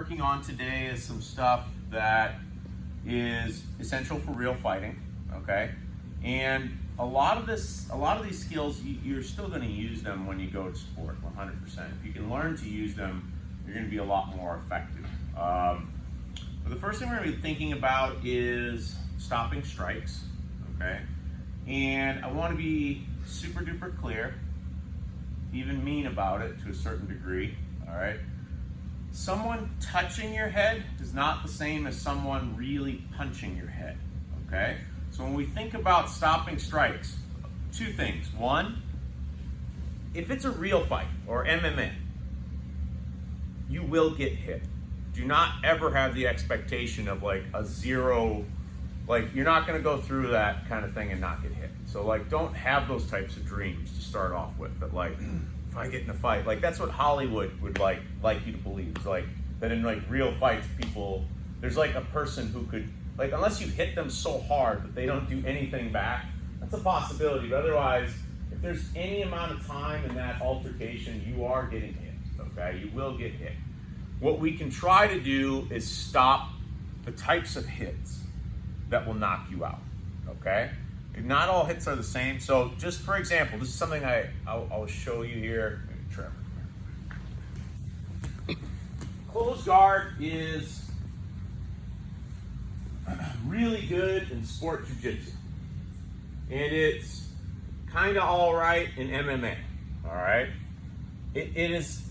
working on today is some stuff that is essential for real fighting, okay? And a lot of these skills, you're still going to use them when you go to sport, 100%. If you can learn to use them, you're going to be a lot more effective. But the first thing we're going to be thinking about is stopping strikes, okay? And I want to be super duper clear, even mean about it to a certain degree, all right? Someone touching your head is not the same as someone really punching your head, okay? So when we think about stopping strikes, two things. One, if it's a real fight or MMA, you will get hit. Do not ever have the expectation of like a zero, like you're not gonna go through that kind of thing and not get hit. So like don't have those types of dreams to start off with, that like, if I get in a fight, like that's what Hollywood would like you to believe. It's like that in like real fights, people, there's like a person who could, like unless you hit them so hard that they don't do anything back, that's a possibility. But otherwise, if there's any amount of time in that altercation, you are getting hit, okay? You will get hit. What we can try to do is stop the types of hits that will knock you out, okay? Not all hits are the same. So just for example, this is something I'll show you here. Trevor. Closed guard is really good in sport jiu-jitsu. And it's kind of all right in MMA, all right? It is,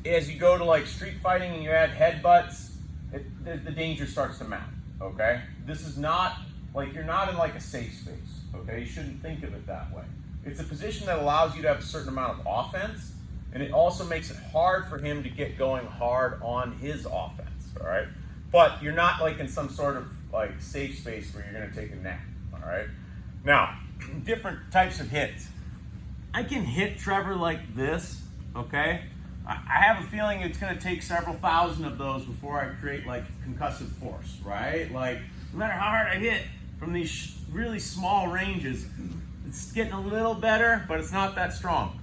as you go to like street fighting and you add headbutts, the danger starts to mount, okay? This is not, like you're not in like a safe space. Okay, you shouldn't think of it that way. It's a position that allows you to have a certain amount of offense, and it also makes it hard for him to get going hard on his offense, all right? But you're not like in some sort of like safe space where you're gonna take a nap, all right? Now, different types of hits. I can hit Trevor like this, okay? I have a feeling it's gonna take several thousand of those before I create like concussive force, right? Like, no matter how hard I hit, from these really small ranges, it's getting a little better, but it's not that strong.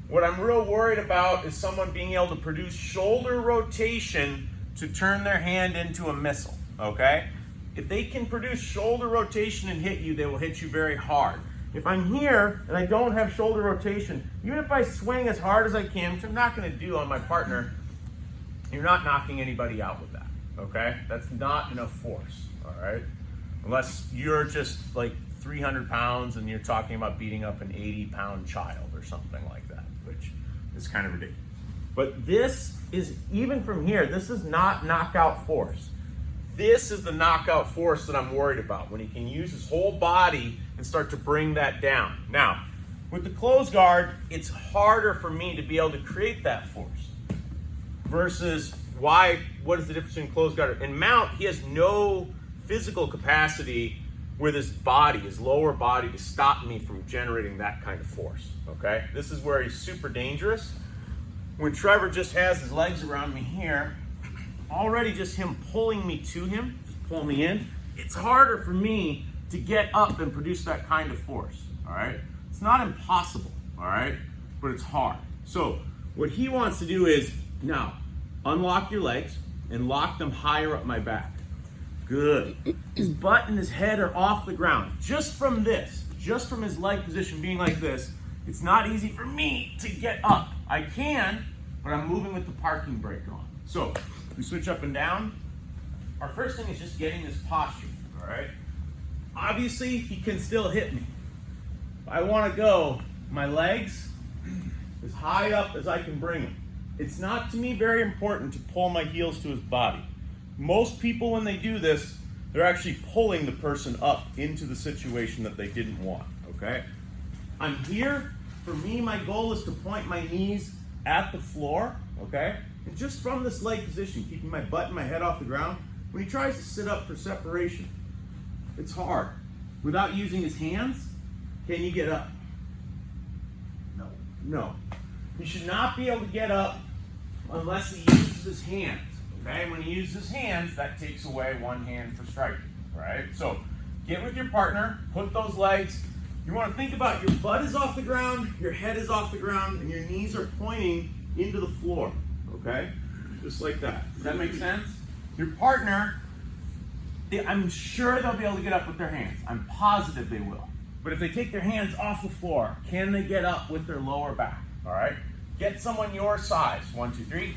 What I'm real worried about is someone being able to produce shoulder rotation to turn their hand into a missile, okay? If they can produce shoulder rotation and hit you, they will hit you very hard. If I'm here and I don't have shoulder rotation, even if I swing as hard as I can, which I'm not gonna do on my partner, you're not knocking anybody out with that, okay? That's not enough force, all right? Unless you're just like 300 pounds and you're talking about beating up an 80-pound child or something like that, which is kind of ridiculous. But this is, even from here, this is not knockout force. This is the knockout force that I'm worried about, when he can use his whole body and start to bring that down. Now, with the closed guard, it's harder for me to be able to create that force. Versus what is the difference between closed guard and mount? He has no physical capacity with his body, his lower body, to stop me from generating that kind of force, okay? This is where he's super dangerous. When Trevor just has his legs around me here, already just him pulling me to him, just pull me in, it's harder for me to get up and produce that kind of force, all right? It's not impossible, all right? But it's hard. So what he wants to do is, now, unlock your legs and lock them higher up my back. Good. His butt and his head are off the ground. Just from this, just from his leg position being like this, it's not easy for me to get up. I can, but I'm moving with the parking brake on. So we switch up and down. Our first thing is just getting this posture, all right? Obviously, he can still hit me. I want to go my legs as high up as I can bring them. It's not, to me, very important to pull my heels to his body. Most people, when they do this, they're actually pulling the person up into the situation that they didn't want, okay? I'm here. For me, my goal is to point my knees at the floor, okay? And just from this leg position, keeping my butt and my head off the ground, when he tries to sit up for separation, it's hard. Without using his hands, can you get up? No. No. He should not be able to get up unless he uses his hands. Okay, when he uses his hands, that takes away one hand for striking, right? So get with your partner, put those legs. You want to think about your butt is off the ground, your head is off the ground, and your knees are pointing into the floor, okay? Just like that. Does that make sense? Your partner, I'm sure they'll be able to get up with their hands. I'm positive they will. But if they take their hands off the floor, can they get up with their lower back? All right? Get someone your size. 1, 2, 3.